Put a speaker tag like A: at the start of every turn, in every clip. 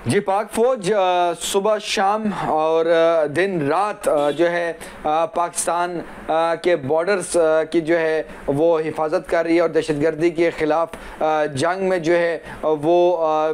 A: जी, पाक फ़ौज सुबह शाम और दिन रात जो है पाकिस्तान के बॉर्डर्स की जो है वो हिफाजत कर रही है और दहशतगर्दी के ख़िलाफ़ जंग में जो है वो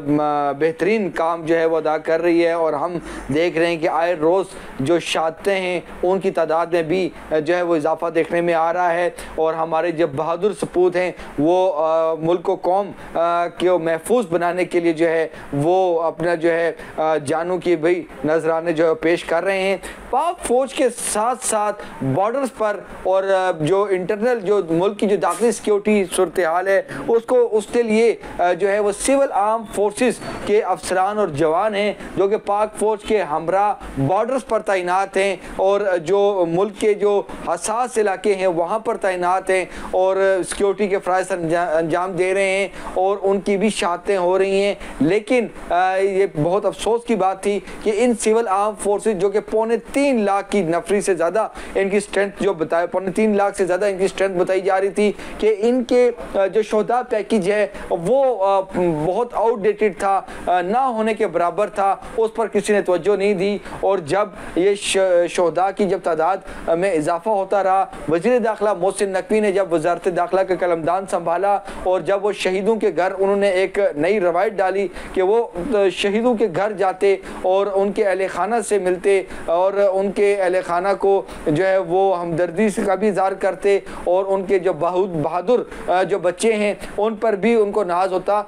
A: बेहतरीन काम जो है वो अदा कर रही है। और हम देख रहे हैं कि आए रोज़ जो शहादतें हैं उनकी तादाद में भी जो है वो इजाफ़ा देखने में आ रहा है। और हमारे जो बहादुर सपूत हैं वो मुल्क को कौम को महफूज बनाने के लिए जो है वो अपना जो है जानों की भाई नजराने जो है पेश कर रहे हैं। पाक फौज के साथ साथ बॉर्डर्स पर और जो इंटरनल जो मुल्क की जो दाखिली सिक्योरिटी सूरत हाल है उसको उसके लिए जो है वो सिविल आर्म फोर्सेस के अफसरान और जवान हैं जो कि पाक फौज के हमरा बॉर्डर्स पर तैनात हैं और जो मुल्क के जो हसास इलाके हैं वहाँ पर तैनात हैं और सिक्योरिटी के फ़राइज़ अंजाम दे रहे हैं और उनकी भी शहादतें हो रही हैं। लेकिन ये बहुत अफसोस की बात थी कि इन सिविल आर्म फोर्सेस जो कि 3.25 लाख की नफरी से ज़्यादा इनकी स्ट्रेंथ जो बताया 3.25 लाख से ज़्यादा इनकी स्ट्रेंथ बताई जा रही थी कि इनके जो शोहदा पैकेज है वो बहुत आउटडेटेड था, ना होने के बराबर था, उस पर किसी ने तवज्जो नहीं दी। और जब ये शोहदा की जब तादाद में इजाफा होता रहा, वज़ीर दाखिला मोहसिन नकवी ने जब वज़ारत दाखिला का कलमदान संभाला और जब वो शहीदों के घर उन्होंने एक नई रवायत डाली कि वो शहीदों के घर जाते और उनके अहले खाना से मिलते और उनके अहले खाना को जो है वो हमदर्दी का भी इज़हार करते और उनके जो बहादुर जो बच्चे हैं उन पर भी उनको नाज होता।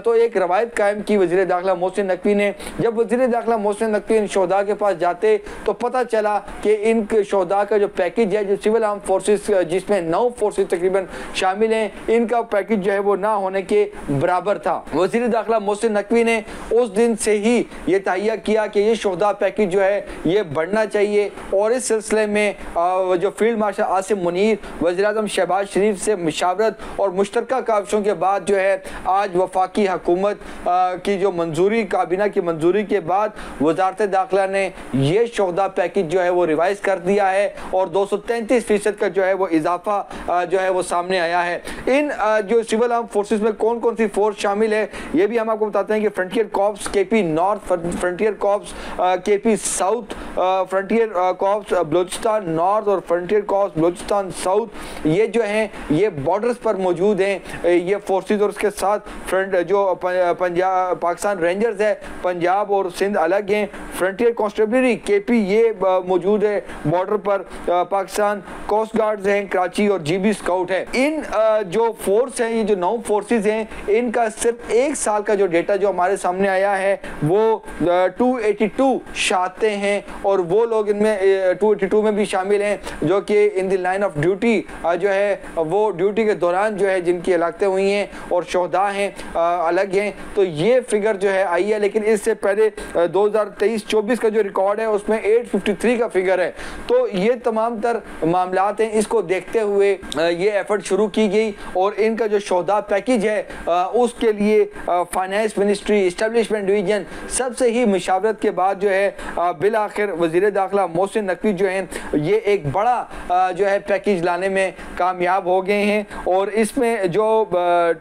A: तो एक रवायत कायम की वज़ीर दाखिला मोहसिन नकवी ने। जब वज़ीर दाखिला मोहसिन नकवी इन शोहदा के पास जाते तो पता चला कि इन शोहदा का जो पैकेज है जो सिविल आर्म फोर्सेस जिसमें 9 फोर्सेस तकरीबन शामिल हैं, इनका पैकेज जो है वो ना होने के बराबर था। वज़ीर दाखिला मोहसिन नकवी ने उस दिन से ही ये तहैया किया कि ये शोहदा पैकेज जो है ये बढ़ना चाहिए और इस सिलसिले में जो फील्ड मार्शल आसिम मुनीर वज़ीर-ए-आज़म शहबाज शरीफ से मशावरत और मुश्तरका काविशों के बाद जो है आज वफाकी हुकूमत की जो मंजूरी काबीना की मंजूरी के बाद वज़ारत दाखिला ने ये शोहदा पैकेज जो है वो रिवाइज कर दिया है और 233% का जो है वो इजाफा जो है वो सामने आया है। इन जो सिविल आर्म फोर्सेस में कौन कौन सी फोर्स शामिल है ये भी हम आपको बताते हैं कि frontier corps KP north, frontier corps KP south, frontier corps Balochistan north और फ्रंटियर कॉर्प्स बलूचिस्तान साउथ, ये जो हैं ये बॉर्डर्स पर मौजूद हैं ये फोर्सेस। और उसके साथ फ्रंट जो पंजाब पाकिस्तान रेंजर्स है पंजाब और सिंध अलग हैं। फ्रंटियर कॉन्स्टेबलरी केपी ये मौजूद है बॉर्डर पर, पाकिस्तान कोस्ट गार्ड्स हैं कराची और जीबी स्काउट है। इन जो फोर्स हैं ये जो 9 फोर्सेस हैं इनका सिर्फ 1 साल का जो डेटा जो हमारे सामने आया है वो 282 शहादतें हैं और वो लोग इनमें 282 में भी शामिल हैं जो कि in the line of duty जो है वो ड्यूटी के दौरान जो है जिनकी हलाकतें हुई हैं और शोहदा हैं अलग हैं। तो ये फिगर जो है आई है, लेकिन इससे पहले 2023-24 का जो रिकॉर्ड है उसमें 853 का फिगर है। तो ये तमाम तर मामलात हैं, इसको देखते हुए ये एफर्ट शुरू की गई और इनका जो शोहदा पैकेज है उसके लिए फाइनेंस मिनिस्ट्री इस्टेब्लिशमेंट डिवीजन सबसे ही मशावरत के बाद जो है बिल आखिर वज़ीर दाखिला मोहसिन नकवी जो हैं ये एक बड़ा जो है पैकेज लाने में कामयाब हो गए हैं। और इसमें जो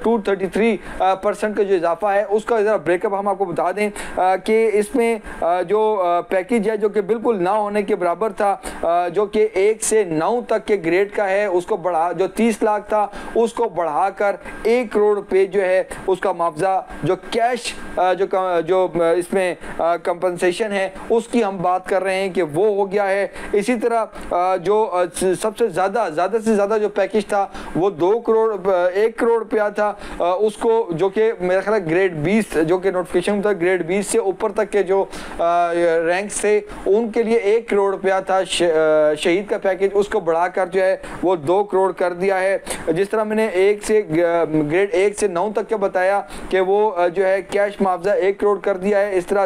A: 233% का जो इजाफा है उसका ज़रा ब्रेकअप हम आपको बता दें कि इसमें जो पैकेज है जो कि बिल्कुल ना होने के बराबर था जो कि 1 से 9 तक के ग्रेड का है उसको बढ़ा जो 30 लाख था उसको बढ़ाकर 1 करोड़ रुपये जो है उसका मुआवजा जो कैश जो इसमें कंपनसेशन है उसकी हम बात कर रहे हैं कि वो हो गया है। इसी तरह जो सबसे ज़्यादा से ज़्यादा जो पैकेज था वो 1 करोड़ रुपया था उसको जो कि मेरा ख्याल ग्रेड 20 जो कि नोटिफिकेशन था ग्रेड 20 से ऊपर तक के जो रैंक से उनके लिए 1 करोड़ रुपया था शहीद का पैकेज, उसको बढ़ाकर जो है वो 2 करोड़ कर दिया है। जिस तरह मैंने ग्रेड 1 से 9 तक का बताया कि वो जो है कैश मुआवजा 1 करोड़ कर दिया है, इस तरह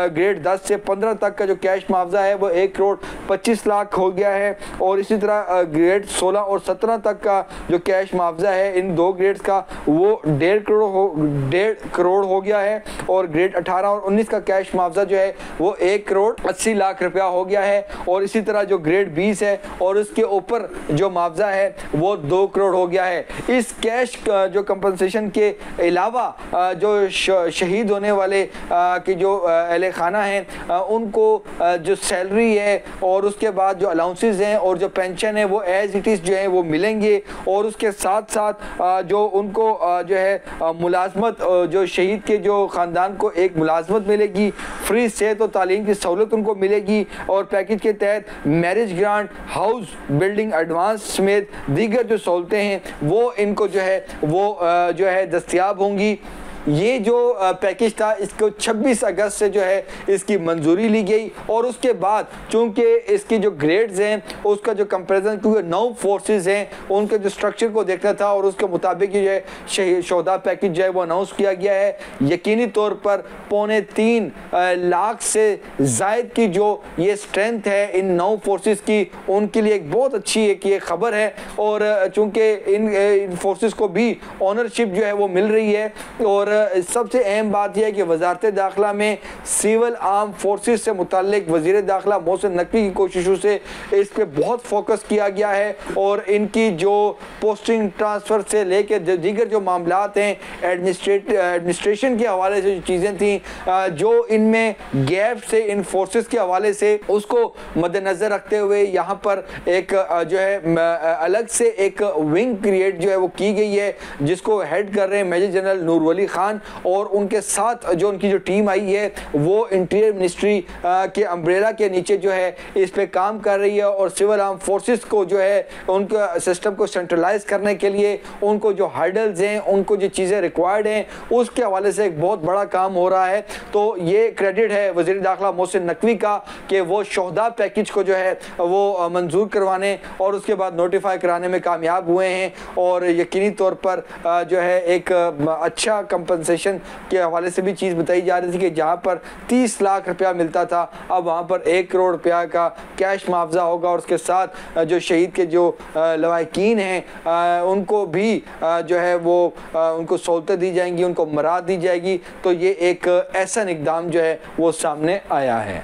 A: ग्रेड 10 से 15 तक का जो कैश मुआवजा है वो 1 करोड़ 25 लाख हो गया है। और इसी तरह ग्रेड 16 और 17 तक का जो कैश मुआवजा है इन 2 ग्रेड्स का वो 1.5 करोड़ हो गया है और ग्रेड 18 और 19 का कैश मुआवजा मुआवजा जो है वो 1 करोड़ 80 लाख रुपया हो गया है। और इसी तरह जो ग्रेड 20 है और उसके ऊपर जो मुआवजा है वो 2 करोड़ हो गया है। इस कैश जो कंपनसेशन के अलावा जो शहीद होने वाले की जो अहले खाना हैं उनको जो सैलरी है और उसके बाद जो अलाउंसेस हैं और जो पेंशन है वो एज इट इज़ जो है वो मिलेंगे। और उसके साथ साथ जो उनको जो है मुलाजमत, जो शहीद के जो ख़ानदान को एक मुलाजमत मिलेगी, फ्री सेहत और तालीम की सहूलत उनको मिलेगी। और पैकेज के तहत marriage grant, house building advance समेत दीगर जो सहूलतें हैं वो इनको जो है वो जो है दस्तयाब होंगी। ये जो पैकेज था इसको 26 अगस्त से जो है इसकी मंजूरी ली गई। और उसके बाद चूंकि इसकी जो ग्रेड्स हैं उसका जो कंपैरिजन, क्योंकि 9 फोर्सेस हैं उनके जो स्ट्रक्चर को देखना था और उसके मुताबिक जो है शोहदा पैकेज जो है वो अनाउंस किया गया है। यकीनी तौर पर 3.25 लाख से ज़ायद की जो ये स्ट्रेंथ है इन 9 फोर्सेस की, उनके लिए एक बहुत अच्छी एक ये खबर है। और चूँकि इन फोर्सेस को भी ऑनरशिप जो है वो मिल रही है। और सबसे अहम बात यह है कि वजारत दाखिला में सिविल आर्म फोर्सेस से मुताल्लिक वज़ीर दाखिला मोहसिन नकवी की कोशिशों से इस पर बहुत फोकस किया गया है। और इनकी जो पोस्टिंग ट्रांसफ़र से लेकर दीगर जो मामलात हैं एडमिनिस्ट्रेशन के हवाले से जो चीज़ें थी जो इनमें गैप से इन फोर्सेस के हवाले से, उसको मद्देनज़र रखते हुए यहाँ पर एक जो है अलग से एक विंग क्रिएट जो है वो की गई है, जिसको हेड कर रहे हैं मेजर जनरल नूर वली खान। और उनके साथ जो उनकी जो टीम आई है वो इंटीरियर मिनिस्ट्री के अम्ब्रेला के नीचे जो है इस पे काम कर रही है। और सिविल आर्म फोर्सेस को जो है उनका सिस्टम को सेंट्रलाइज करने के लिए उनको जो हर्डल्स हैं, उनको जो चीज़ें रिक्वायर्ड हैं, उसके हवाले से एक बहुत बड़ा काम हो रहा है। तो ये क्रेडिट है वज़ीर दाखिला मोहसिन नकवी का कि वो शोहदा पैकेज को जो है वो मंजूर करवाने और उसके बाद नोटिफाई कराने में कामयाब हुए हैं। और यकीनी तौर पर जो है एक अच्छा कंपनसेशन के हवाले से भी चीज़ बताई जा रही थी कि जहाँ पर 30 लाख रुपया मिलता था अब वहाँ पर 1 करोड़ रुपया का कैश मुआवजा होगा। और उसके साथ जो शहीद के जो लवाहिकीन हैं उनको भी जो है वो उनको सहूलतें दी जाएंगी, उनको मराद दी जाएगी। तो ये एक ऐसा इक़दाम जो है वो सामने आया है।